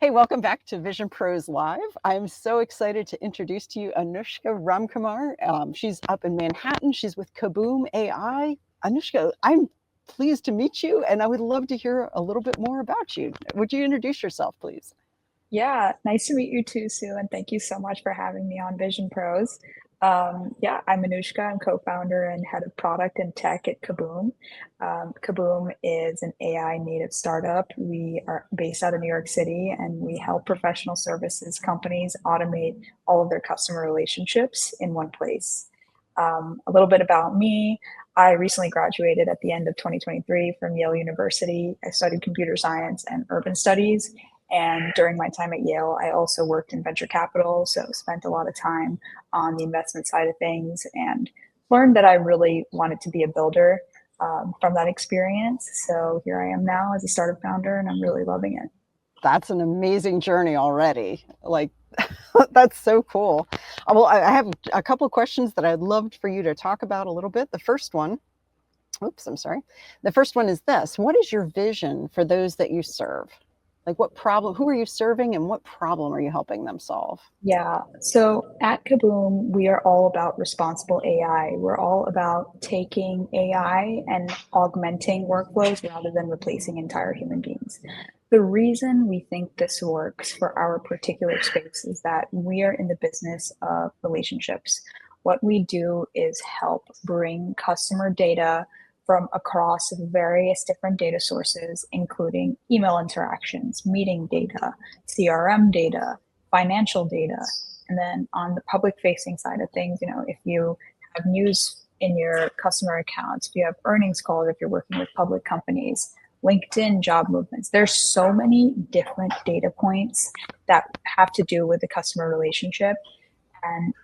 Hey, welcome back to Vision Pros Live. I'm so excited to introduce to you Anushka Ramkumar. She's up in Manhattan. She's with Kaboom AI. Anushka, I'm pleased to meet you, and I would love to hear a little bit more about you. Would you introduce yourself, please? Yeah, nice to meet you too, Sue, and thank you so much for having me on Vision Pros. Yeah, I'm Anushka. I'm co-founder and head of product and tech at Kaboom. Kaboom is an AI native startup. We are based out of New York City, and we help professional services companies automate all of their customer relationships in one place. A little bit about me. I recently graduated at the end of 2023 from Yale University. I studied computer science and urban studies. And during my time at Yale, I also worked in venture capital, so spent a lot of time on the investment side of things and learned that I really wanted to be a builder from that experience. So here I am now as a startup founder, and I'm really loving it. That's an amazing journey already. Like, that's so cool. Well, I have a couple of questions that I'd love for you to talk about a little bit. The first one, oops, I'm sorry. The first one is this: what is your vision for those that you serve? Like, what problem, who are you serving, and what problem are you helping them solve? Yeah. So at Kaboom, we are all about responsible AI. We're all about taking AI and augmenting workflows rather than replacing entire human beings. The reason we think this works for our particular space is that we are in the business of relationships. What we do is help bring customer data from across various different data sources, including email interactions, meeting data, CRM data, financial data. And then on the public facing side of things, if you have news in your customer accounts, if you have earnings calls, if you're working with public companies, LinkedIn job movements, there's so many different data points that have to do with the customer relationship. And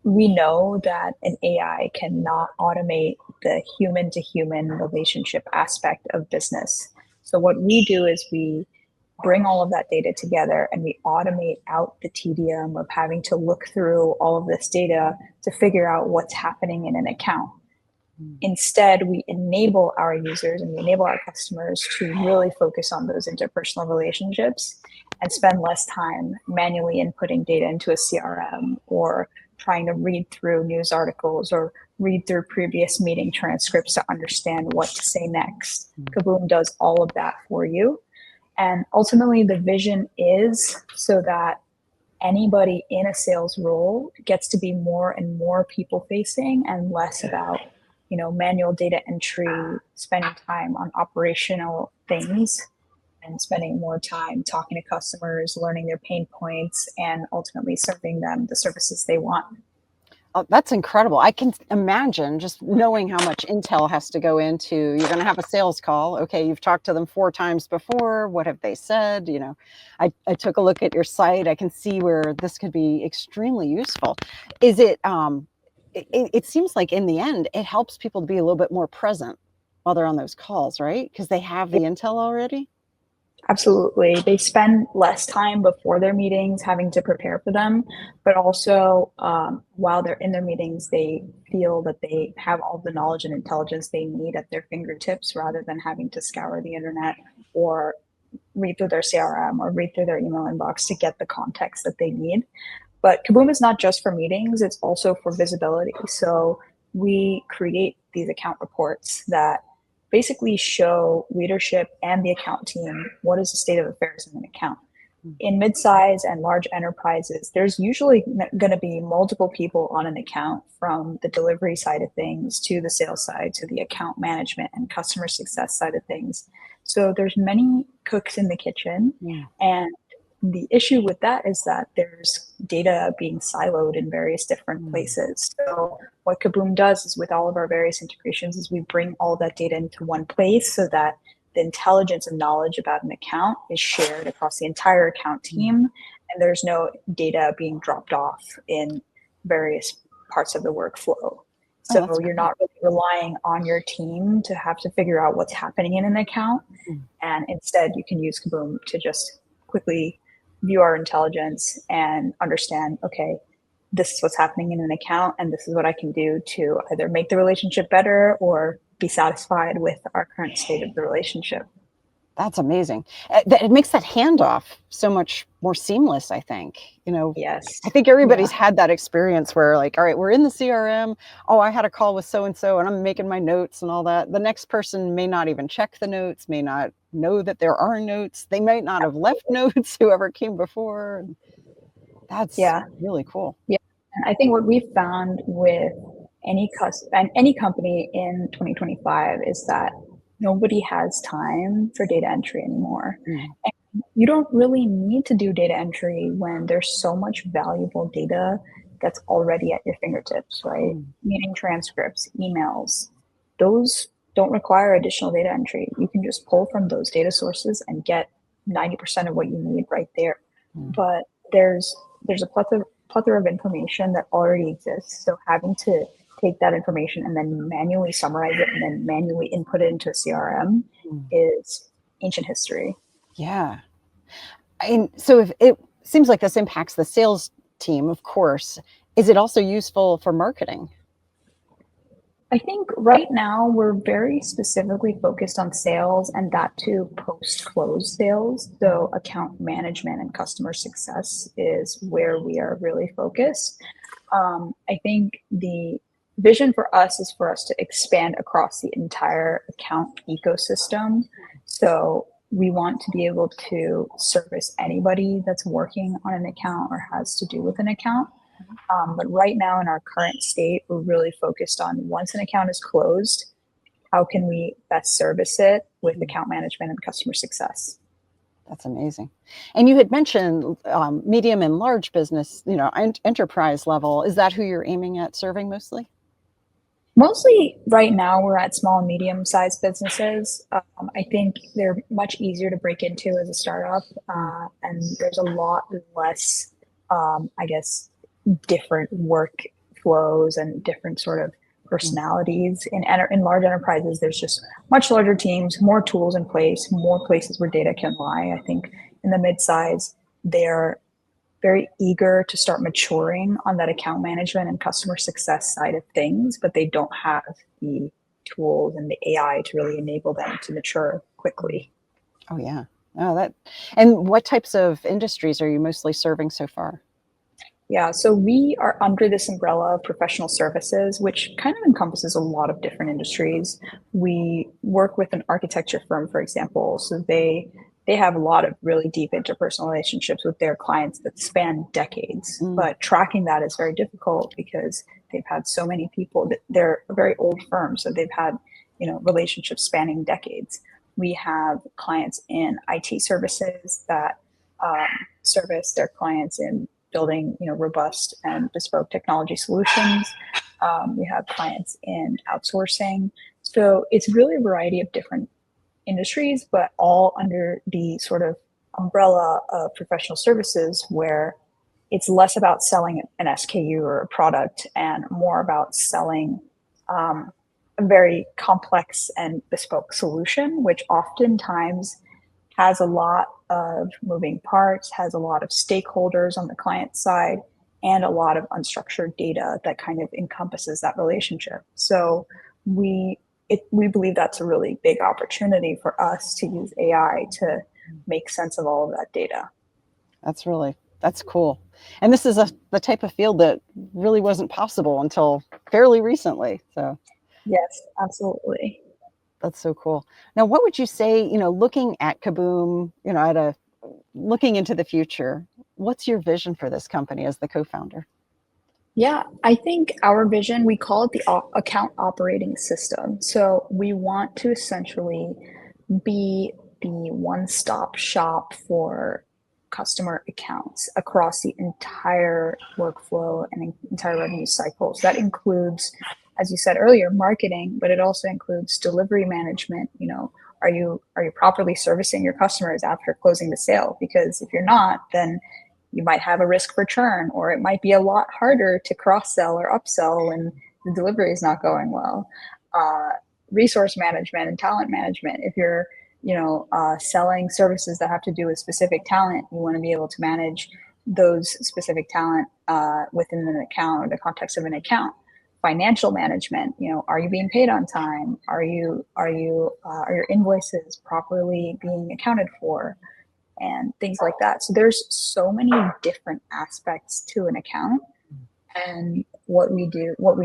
we know that an AI cannot automate the human to human relationship aspect of business. So what we do is we bring all of that data together and we automate out the tedium of having to look through all of this data to figure out what's happening in an account. Instead, we enable our users and we enable our customers to really focus on those interpersonal relationships and spend less time manually inputting data into a CRM or trying to read through news articles or read through previous meeting transcripts to understand what to say next. Kaboom does all of that for you. And ultimately, the vision is so that anybody in a sales role gets to be more and more people facing and less about manual data entry, spending time on operational things and spending more time talking to customers, learning their pain points, and ultimately serving them the services they want. Oh, that's incredible. I can imagine just knowing how much intel has to go into, you're going to have a sales call. Okay, you've talked to them 4 times before. What have they said? I took a look at your site. I can see where this could be extremely useful. Is it seems like in the end, it helps people to be a little bit more present while they're on those calls, right? Because they have the intel already. Absolutely. They spend less time before their meetings having to prepare for them, but also while they're in their meetings, they feel that they have all the knowledge and intelligence they need at their fingertips rather than having to scour the internet or read through their CRM or read through their email inbox to get the context that they need. But Kaboom is not just for meetings, it's also for visibility. So we create these account reports that basically show leadership and the account team what is the state of affairs in an account. In mid-size and large enterprises, there's usually going to be multiple people on an account, from the delivery side of things to the sales side to the account management and customer success side of things. So there's many cooks in the kitchen. Yeah. And the issue with that is that there's data being siloed in various different places. So what Kaboom does is, with all of our various integrations, is we bring all that data into one place so that the intelligence and knowledge about an account is shared across the entire account team, and there's no data being dropped off in various parts of the workflow. So you're not really relying on your team to have to figure out what's happening in an account. And instead, you can use Kaboom to just quickly view our intelligence and understand, okay, this is what's happening in an account, and this is what I can do to either make the relationship better or be satisfied with our current state of the relationship. That's amazing. It makes that handoff so much more seamless, I think. You know, Yes. I think Yeah. everybody's had that experience where, like, all right, we're in the CRM. Oh, I had a call with so and so, and I'm making my notes and all that. The next person may not even check the notes, may not know that there are notes. They might not have left notes, whoever came before. That's Yeah. really cool. Yeah. And I think what we found with and any company in 2025 is that nobody has time for data entry anymore. Mm, And you don't really need to do data entry when there's so much valuable data that's already at your fingertips, right? mm, Meeting transcripts, emails, those don't require additional data entry. You can just pull from those data sources and get 90% of what you need right there. mm. But there's a plethora of information that already exists. So having to take that information and then manually summarize it and then manually input it into a CRM Mm. is ancient history. Yeah. And so if it seems like this impacts the sales team, of course, is it also useful for marketing? I think right now we're very specifically focused on sales and that too post close sales. So account management and customer success is where we are really focused. I think the vision for us is for us to expand across the entire account ecosystem. So we want to be able to service anybody that's working on an account or has to do with an account. But right now, in our current state, we're really focused on once an account is closed, how can we best service it with account management and customer success? That's amazing. And you had mentioned medium and large business, you know, enterprise level. Is that who you're aiming at serving mostly? Mostly right now, we're at small and medium sized businesses. I think they're much easier to break into as a startup, Mm, and there's a lot less, I guess, different work flows and different sort of mm. personalities. In large enterprises, there's just much larger teams, more tools in place, more places where data can lie. I think in the mid-size, they're very eager to start maturing on that account management and customer success side of things, but they don't have the tools and the AI to really enable them to mature quickly. Oh, yeah. Oh, that. And what types of industries are you mostly serving so far? Yeah, so we are under this umbrella of professional services, which kind of encompasses a lot of different industries. We work with an architecture firm, for example, so they have a lot of really deep interpersonal relationships with their clients that span decades. Mm, But tracking that is very difficult because they've had so many people that they're a very old firm, so they've had, relationships spanning decades. We have clients in IT services that um, service their clients in building robust and bespoke technology solutions. We have clients in outsourcing. So it's really a variety of different industries, but all under the sort of umbrella of professional services where it's less about selling an SKU or a product and more about selling um, a very complex and bespoke solution, which oftentimes has a lot of moving parts, has a lot of stakeholders on the client side, and a lot of unstructured data that kind of encompasses that relationship. So we we believe that's a really big opportunity for us to use AI to make sense of all of that data. that's cool. And this is the type of field that really wasn't possible until fairly recently. So Yes, absolutely. that's so cool. Now, what would you say, you know, looking at Kaboom, you know, looking into the future, what's your vision for this company as the co-founder? Yeah, I think our vision, we call it the account operating system. So we want to essentially be the one stop shop for customer accounts across the entire workflow and entire revenue cycle. So that includes, as you said earlier, marketing, but it also includes delivery management. Are you properly servicing your customers after closing the sale? Because if you're not, then you might have a risk for churn, or it might be a lot harder to cross sell or upsell when the delivery is not going well. Uh, Resource management and talent management. If you're, selling services that have to do with specific talent, you want to be able to manage those specific talent within an account or the context of an account. financial management. Are you being paid on time? Are your invoices properly being accounted for? And things like that. So there's so many different aspects to an account. And what we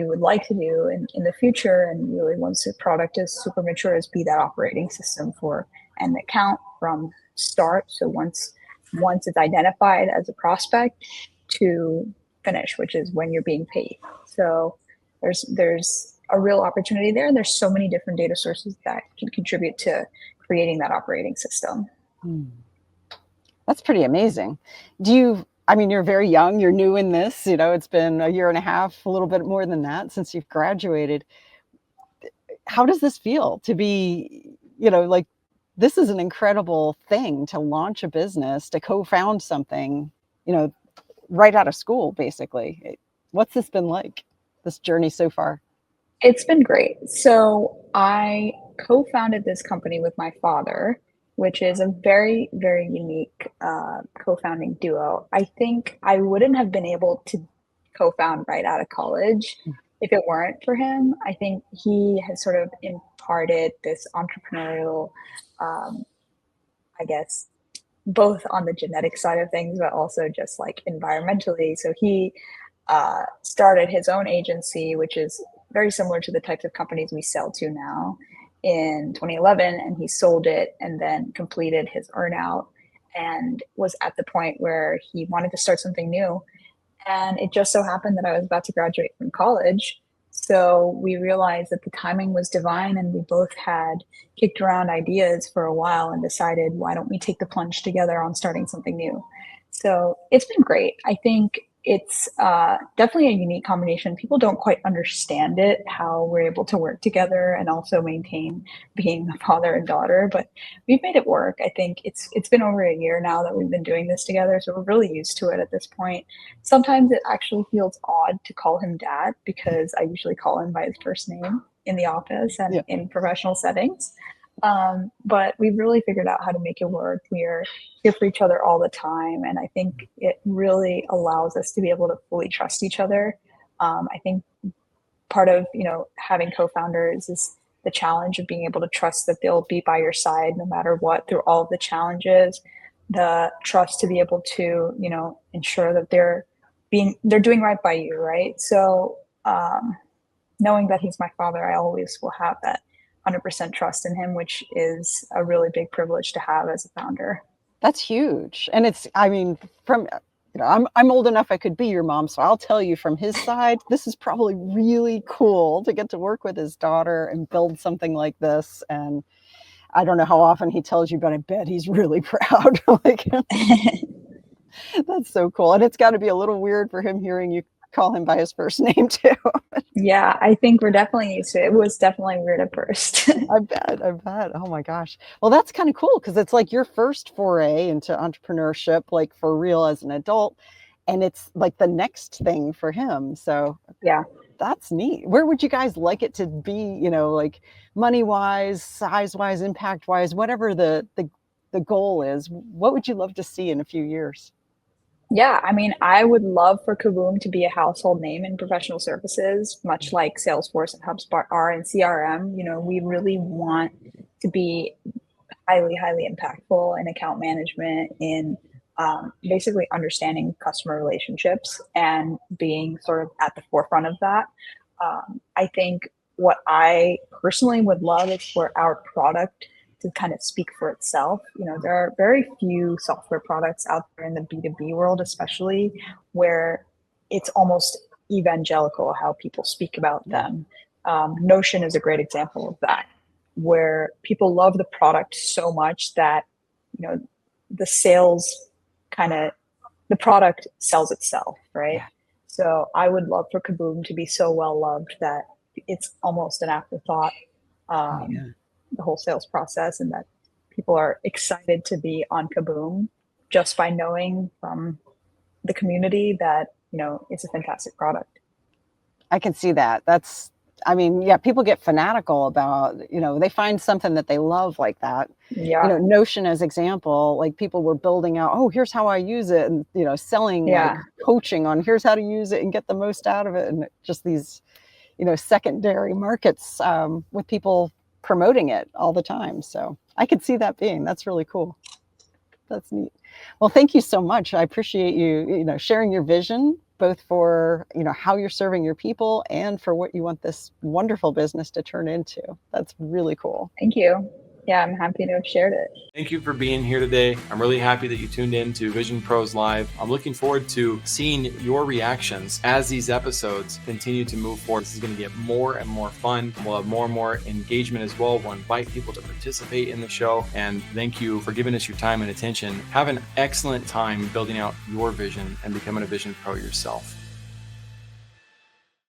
would like to do in the future, and really once the product is super mature, is be that operating system for an account from start. So once it's identified as a prospect to finish, which is when you're being paid. So there's a real opportunity there, and there's so many different data sources that can contribute to creating that operating system. That's pretty amazing. I mean, you're very young, you're new in this, it's been a year and a half, a little bit more than that since you've graduated. How does this feel to be, like, this is an incredible thing to launch a business, to co-found something, right out of school, basically. What's this been like, this journey so far? It's been great. So I co-founded this company with my father, which is a very, very unique co-founding duo. I think I wouldn't have been able to co-found right out of college if it weren't for him. I think he has sort of imparted this entrepreneurial, I guess, both on the genetic side of things, but also just like environmentally. So he started his own agency, which is very similar to the types of companies we sell to now, in 2011, and he sold it and then completed his earnout and was at the point where he wanted to start something new. And it just so happened that I was about to graduate from college. So we realized that the timing was divine, and we both had kicked around ideas for a while and decided, why don't we take the plunge together on starting something new? So it's been great. I think it's definitely a unique combination. People don't quite understand it, how we're able to work together and also maintain being a father and daughter, but we've made it work. I think it's been over a year now that we've been doing this together, so we're really used to it at this point. Sometimes it actually feels odd to call him dad because I usually call him by his first name in the office and in professional settings. But we've really figured out how to make it work. We're here for each other all the time. And I think it really allows us to be able to fully trust each other. I think part of, having co-founders is the challenge of being able to trust that they'll be by your side no matter what through all of the challenges, the trust to be able to, ensure that they're doing right by you. Right. So, knowing that he's my father, I always will have that 100% trust in him, which is a really big privilege to have as a founder. That's huge. And I mean, I'm old enough I could be your mom, so I'll tell you from his side, this is probably really cool to get to work with his daughter and build something like this. And I don't know how often he tells you, but I bet he's really proud. Like, that's so cool. And it's got to be a little weird for him hearing you call him by his first name too. Yeah, I think we're definitely used to it. It was definitely weird at first. I bet. Oh my gosh. Well, that's kind of cool because it's like your first foray into entrepreneurship, like for real as an adult. And it's like the next thing for him. So yeah, that's neat. Where would you guys like it to be, like money wise, size wise, impact wise, whatever the goal is? What would you love to see in a few years? Yeah, I mean, I would love for Kaboom to be a household name in professional services, much like Salesforce and HubSpot are in CRM. We really want to be highly, highly impactful in account management, in basically understanding customer relationships and being sort of at the forefront of that. I think what I personally would love is for our product to kind of speak for itself. There are very few software products out there in the B2B world, especially, where it's almost evangelical how people speak about them. Notion is a great example of that, where people love the product so much that, the sales the product sells itself, right? Yeah. So I would love for Kaboom to be so well loved that it's almost an afterthought. The whole sales process, and that people are excited to be on Kaboom just by knowing from the community that, it's a fantastic product. I can see that. People get fanatical about, they find something that they love like that. Yeah. Notion as example, like people were building out, oh, here's how I use it. And, selling like coaching on here's how to use it and get the most out of it. And just these, secondary markets with people promoting it all the time. So I could see that that's really cool. That's neat. Well, thank you so much. I appreciate you sharing your vision, both for, how you're serving your people and for what you want this wonderful business to turn into. That's really cool. Thank you. Yeah, I'm happy to have shared it. Thank you for being here today. I'm really happy that you tuned in to Vision Pros Live. I'm looking forward to seeing your reactions as these episodes continue to move forward. This is going to get more and more fun. We'll have more and more engagement as well. We'll invite people to participate in the show. And thank you for giving us your time and attention. Have an excellent time building out your vision and becoming a Vision Pro yourself.